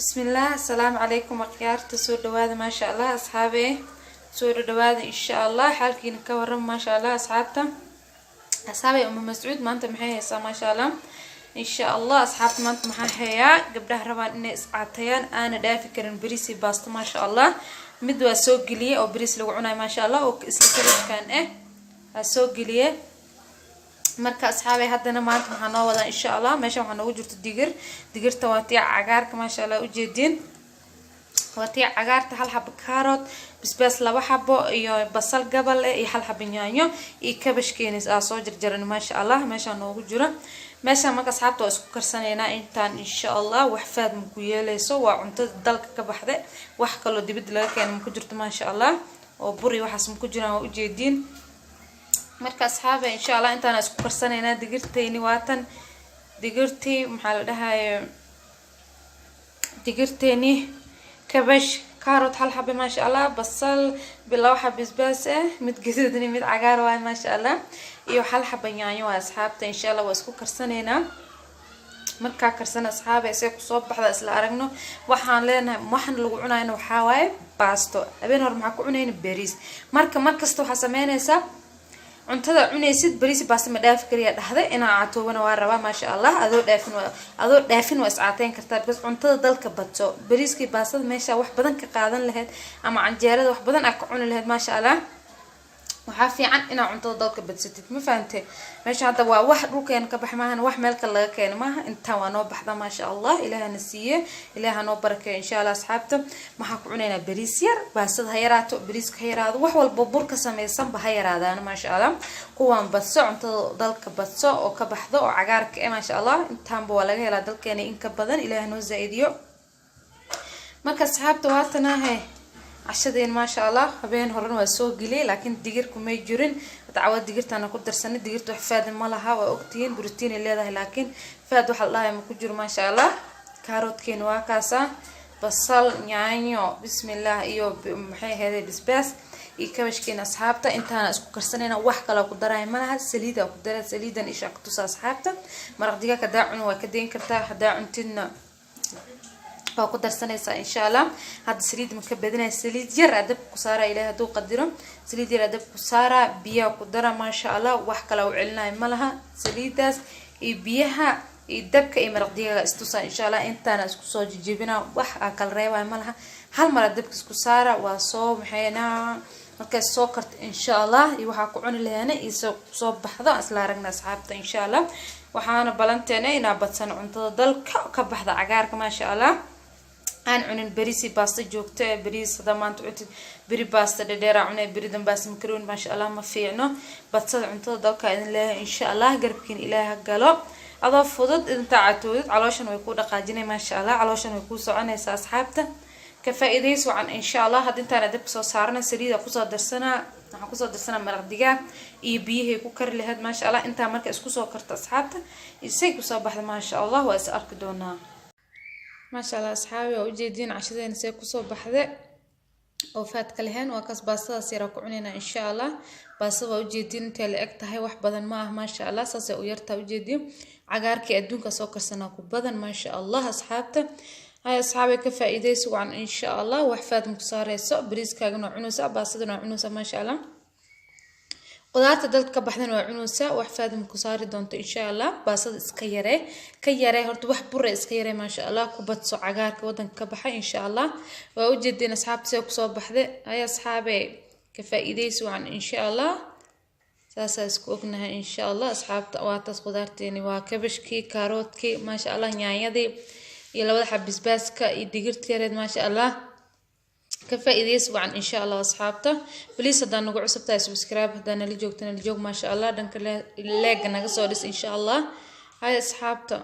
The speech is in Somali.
بسم الله السلام عليكم أخيارتي سور دواذا ما شاء الله أصحابي سور دواذا إن شاء الله حالكي نكورم ما شاء الله أصحابي أم مسعود ما أنت محيها ما شاء الله إن شاء الله أصحابي ما أنت محيها قبلها ربان إني إسعاتيان أنا دافي كرن بريسي باست ما شاء الله مدوا سوق لي أو بريس لوعنا ما شاء الله وإسلكرش كان السوق لي marka asxaabay hadana maanta waxaan noo wadaa insha Allah meesha waxaan ugu jirto digirta waa tii cagaarka ma sha Allah u jeedin waa tii cagaarta hal xabo carrot basbaas laba xabo iyo basal gabal iyo hal xabo yaanyo iyo kabashkeenis soo jarjaran ma sha Allah meesha noogu jiro meesha marka asxaabta isku karsanayna intaan insha Allah wax faad ma ku yeelayso waa cunto dalka ka baxday wax kale dibad laga keenay ma ku jirto ma sha Allah oo buri waxaas ma ku jiraan u jeedin marka asxaabay insha Allah intaan isku karsanayna digirtayni waatan digirtii maxaa la dhahay digirtayni kabash carrot hal xabo ma sha Allah basal bilaw xabo basbaas mid gaduudan mid cagaar waa ma sha Allah iyo hal xabo yaanyo waa asxaabta insha Allah waa isku karsanayna marka karsan asxaabay say ku soo baxda isla aragno waxaan leenahay waxaan lagu cunayna waxa waaye baasto habeen hor maxaa ku cunayna bariis marka markasta waxa sameynaysa cuntada cunaysid bariis baasta ma dhaaf kariya dhaxday ina caatoobana waa rabaa ma sha Allah adoo dhaafin waa iscaateen kartaa bas cuntada dalka badso bariiskii baastada meesha wax badan ka qaadan lahayd ama canjeerada wax badan ka cuni lahayd ma sha Allah waxa fiican ina cuntada dalka badsatid ma fahamtay meesha hadda waa wax dhulkeen ka baxmaan wax meel kale laga keenay maaha inta waa noo baxda ma sha Allah ilaahana siiye ilaahana noo barakeeyo insha Allah asxaabta waxa ku cunayna bariis yar baasada ha yaraato bariiska ha yaraado wax walba bur ka sameeysan ba ha yaraadaan ma sha Allah kuwan badso cuntada dalka badso oo ka baxdo oo cagaarka ma sha Allah intaanba waa laga helaa dalkeena in ka badan ilaahana noo zaaidiyo marka asxaabta waatanahay عشان ما شاء الله habeen horan waa soo gilay laakiin digirku may jirin dacwad digirtana ku darsanay digirtu xafaad ma laha waa ogtiin borotiin leedahay laakiin faad waxa la ma ku jiro ma sha Allah karoodkeen waa kaasa basal yaanyo bismillah iyo maxay heeday basbaas iyo kabashkeen asxaabta intaana isku karsanayna wax kale ku daray malaha saliida ku daray saliidan isha ku tus asxaabta maraq diga ka daacun waa ka deyn kartaa hadaa cuntina oo ku darsanaysa insha Allah hada saliid ma ka badinay saliid yar adab ku saara ilaahay haduu qadiro saliid yar adab ku saara biyo ku dara ma sha Allah wax kale u celinay malaha saliidaas iyo biyaha iyo dabka iyo maraq digaga istusa insha Allah intaana isku soo jijibina wax kala reebay malaha hal mar dabka isku saara waa soo maxayna marka soo karto insha Allah iyo waxa ku cuni leeyana iyo soo baxdo asla aragna asxaabta insha Allah waxaana balanteena ina badsan cuntada dalka ka baxda cagaarka ma sha Allah aan cunin bariisi baasta joogto bariis hada maanta cunti bari baasta dheer cunay bari dan baasta makaroon ma sha Allah ma fiicno badsada cuntada dalka idin leeyahay insha Allah garbkiin ilaaha galo adoo fudud inta caatoodid calooshan way ku dhaqaajinay ma sha Allah calooshan way ku soconaysaa asxaabta ka faa'iideyso aan insha Allah hadda inta dib soo saarna saliida ku soo darsana waxa ku soo darsana maraq digaag iyo biyaha ku kar lahayd ma sha Allah inta marka isku soo karto asxaabta isay ku soo baxda ma sha Allah waa is arki doonaa ما شاء الله أصحابي وجدين عشرين سيكو صباح ذا وفات كلهن وكاس باصة سيرا كعنينا إن شاء الله باصة وجدين تلقت هاي واحد بدن معه ما شاء الله ساسة ويرتا وجدين عقارك أدون كسوكر سناكو بدن ما شاء الله أصحابته هاي أصحابي كفائدة سوى إن شاء الله وحفاد مكسارة سوء بريز كاغنو عنوسة باصة عنوسة ما شاء الله قدرت دلت كبحثن وعنوسة وحفاد مكسارة دونت إن شاء الله باصد إسكيرة كيرة هرت وح برة إسكيرة ما شاء الله كبت سو عجار كودن كبحة إن شاء الله وأوجد أصحاب سوق صوب بحذة هاي أصحابي كفائدة سوى إن شاء الله ساسا سكوكنها إن شاء الله أصحاب تواتس قدرتني وكبشكي كاروتكي ما شاء الله نعيدي يلا وضح بسباسك يدقرت كرد ما شاء الله كفائدة سوى إن شاء الله أصحابته بليس هذا نقول عصبته سبسكرايب هذا اللي جوك ما شاء الله دنك لايك نقص إن شاء الله هاي أصحابته